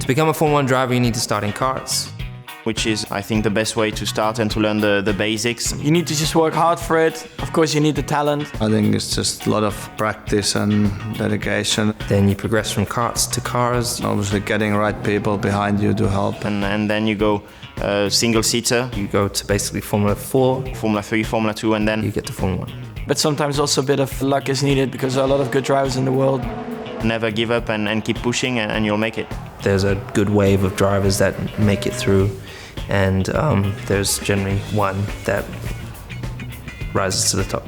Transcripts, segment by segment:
To become a Formula 1 driver, you need to start in karts, which is, I think, the best way to start and to learn the basics. You need to just work hard for it. Of course, you need the talent. I think it's just a lot of practice and dedication. Then you progress from karts to cars. Obviously getting right people behind you to help. And then you go single-seater. You go to basically Formula 4, Formula 3, Formula 2, and then you get to Formula 1. But sometimes also a bit of luck is needed because there are a lot of good drivers in the world. Never give up and keep pushing and you'll make it. There's a good wave of drivers that make it through, and there's generally one that rises to the top.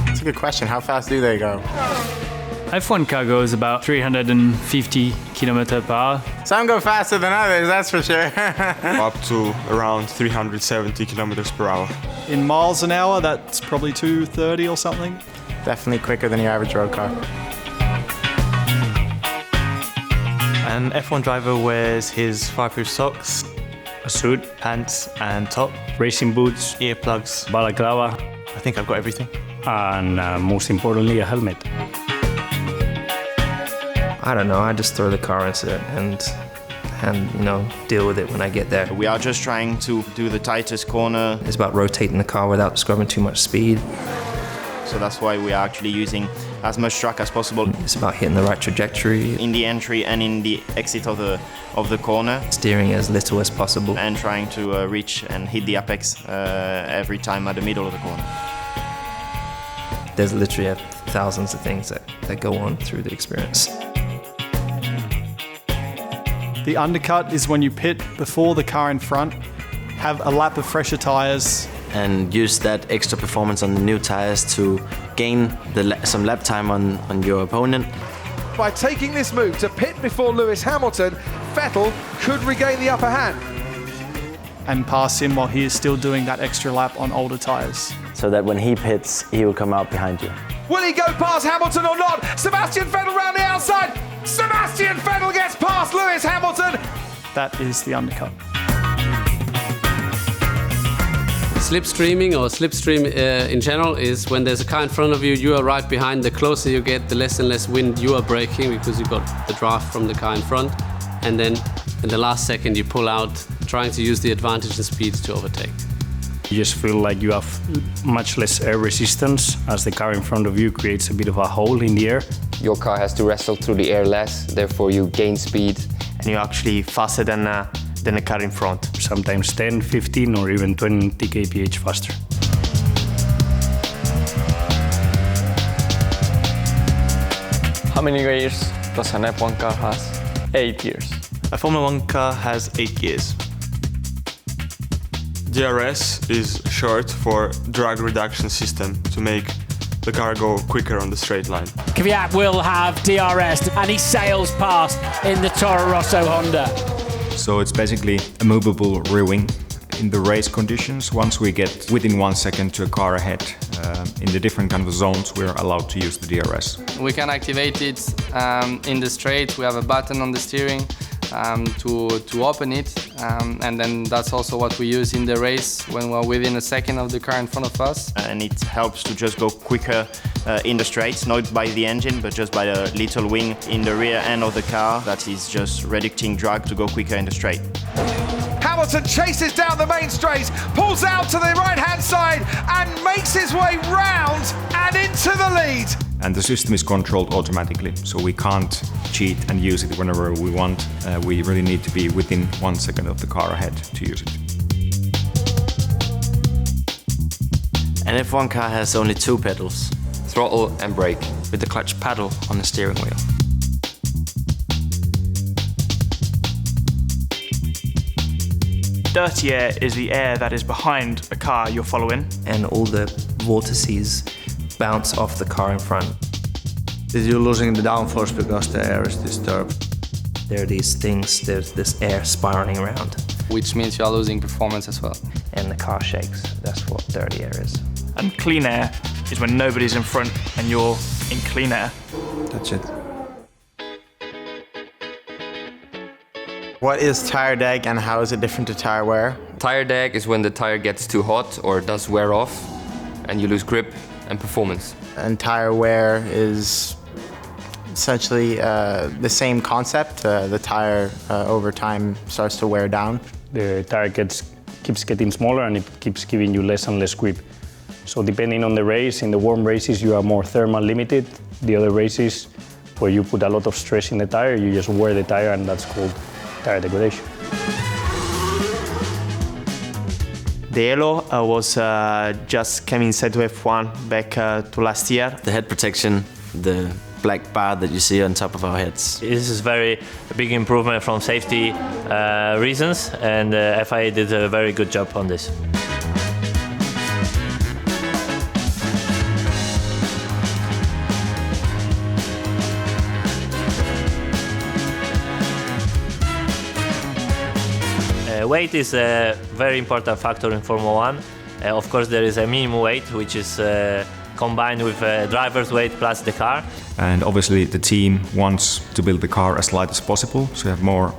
That's a good question. How fast do they go? F1 car goes about 350 km per hour. Some go faster than others, that's for sure. Up to around 370 kilometers per hour. In miles an hour, that's probably 230 or something. Definitely quicker than your average road car. An F1 driver wears his fireproof socks, a suit, pants and top, racing boots, earplugs, balaclava. I think I've got everything. And most importantly, a helmet. I don't know, I just throw the car into it and you know, deal with it when I get there. We are just trying to do the tightest corner. It's about rotating the car without scrubbing too much speed. So that's why we are actually using as much track as possible. It's about hitting the right trajectory. In the entry and in the exit of the corner. Steering as little as possible. And trying to reach and hit the apex every time at the middle of the corner. There's literally thousands of things that go on through the experience. The undercut is when you pit before the car in front, have a lap of fresher tyres, and use that extra performance on the new tyres to gain some lap time on your opponent. By taking this move to pit before Lewis Hamilton, Vettel could regain the upper hand. and pass him while he is still doing that extra lap on older tyres. So that when he pits, he will come out behind you. Will he go past Hamilton or not? Sebastian Vettel round the outside. Sebastian Vettel gets past Lewis Hamilton. That is the undercut. Slipstreaming or slipstream in general is when there's a car in front of you, you are right behind. The closer you get, the less and less wind you are braking because you've got the draft from the car in front. And then in the last second you pull out, trying to use the advantage in speed to overtake. You just feel like you have much less air resistance as the car in front of you creates a bit of a hole in the air. Your car has to wrestle through the air less, therefore you gain speed. And you're actually faster than a car in front. Sometimes 10, 15 or even 20 kph faster. How many gears does an F1 car has? 8 gears. A Formula 1 car has 8 gears. DRS is short for drag reduction system to make the car go quicker on the straight line. Kvyat will have DRS and he sails past in the Toro Rosso Honda. So it's basically a movable rear wing. In the race conditions, once we get within 1 second to a car ahead, in the different kind of zones, we're allowed to use the DRS. We can activate it in the straight. We have a button on the steering to open it, and then that's also what we use in the race when we're within a second of the car in front of us. And it helps to just go quicker in the straight, not by the engine, but just by the little wing in the rear end of the car that is just reducing drag to go quicker in the straight. Hamilton chases down the main straight, pulls out to the right-hand side and makes his way round and into the lead. And the system is controlled automatically, so we can't cheat and use it whenever we want. We really need to be within 1 second of the car ahead to use it. An F1 car has only 2 pedals. Throttle and brake. With the clutch paddle on the steering wheel. Dirty air is the air that is behind a car you're following. And all the vortices bounce off the car in front. You're losing the downforce because the air is disturbed. There are these things, there's this air spiraling around. Which means you're losing performance as well. And the car shakes. That's what dirty air is. And clean air is when nobody's in front and you're in clean air. That's it. What is tire drag and how is it different to tire wear? Tire drag is when the tire gets too hot or does wear off and you lose grip and performance. And tire wear is essentially the same concept. The tire over time starts to wear down. The tire keeps getting smaller and it keeps giving you less and less grip. So depending on the race, in the warm races you are more thermal limited. The other races where you put a lot of stress in the tire, you just wear the tire, and that's called tire degradation. The yellow was just came inside to F1 back to last year. The head protection, the black bar that you see on top of our heads. This is very big improvement from safety reasons, and FIA did a very good job on this. Weight is a very important factor in Formula One. Of course, there is a minimum weight, which is combined with driver's weight plus the car. And obviously the team wants to build the car as light as possible, so you have more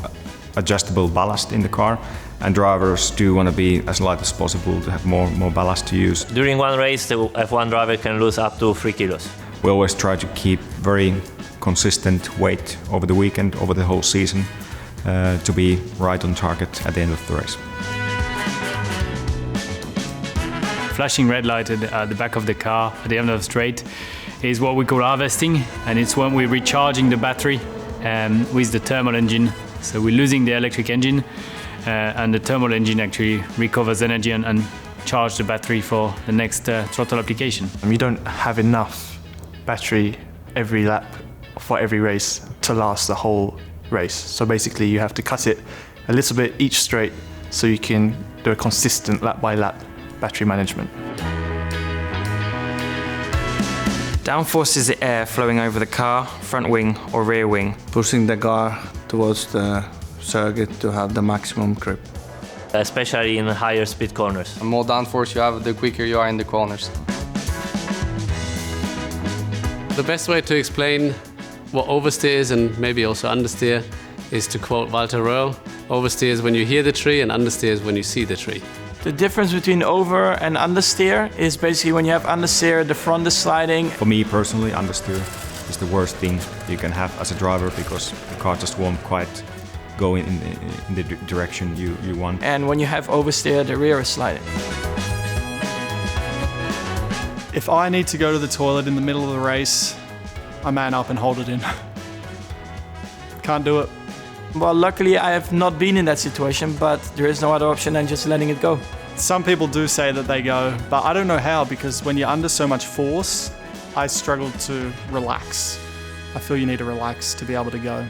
adjustable ballast in the car. And drivers do want to be as light as possible to have more ballast to use. During one race, the F1 driver can lose up to 3 kilos. We always try to keep very consistent weight over the weekend, over the whole season, to be right on target at the end of the race. Flashing red light at the back of the car at the end of the straight is what we call harvesting, and it's when we're recharging the battery with the thermal engine. So we're losing the electric engine, and the thermal engine actually recovers energy and charges the battery for the next throttle application. You don't have enough battery every lap for every race to last the whole race. So basically you have to cut it a little bit each straight so you can do a consistent lap by lap battery management. Downforce is the air flowing over the car, front wing or rear wing. Pushing the car towards the circuit to have the maximum grip. Especially in higher speed corners. The more downforce you have, the quicker you are in the corners. The best way to explain what oversteer is, and maybe also understeer, is to quote Walter Röhrl: oversteer is when you hear the tree, and understeer is when you see the tree. The difference between over and understeer is basically when you have understeer, the front is sliding. For me personally, understeer is the worst thing you can have as a driver, because the car just won't quite go in the direction you want. And when you have oversteer, the rear is sliding. If I need to go to the toilet in the middle of the race, I man up and hold it in. Can't do it. Well, luckily I have not been in that situation, but there is no other option than just letting it go. Some people do say that they go, but I don't know how, because when you're under so much force, I struggle to relax. I feel you need to relax to be able to go.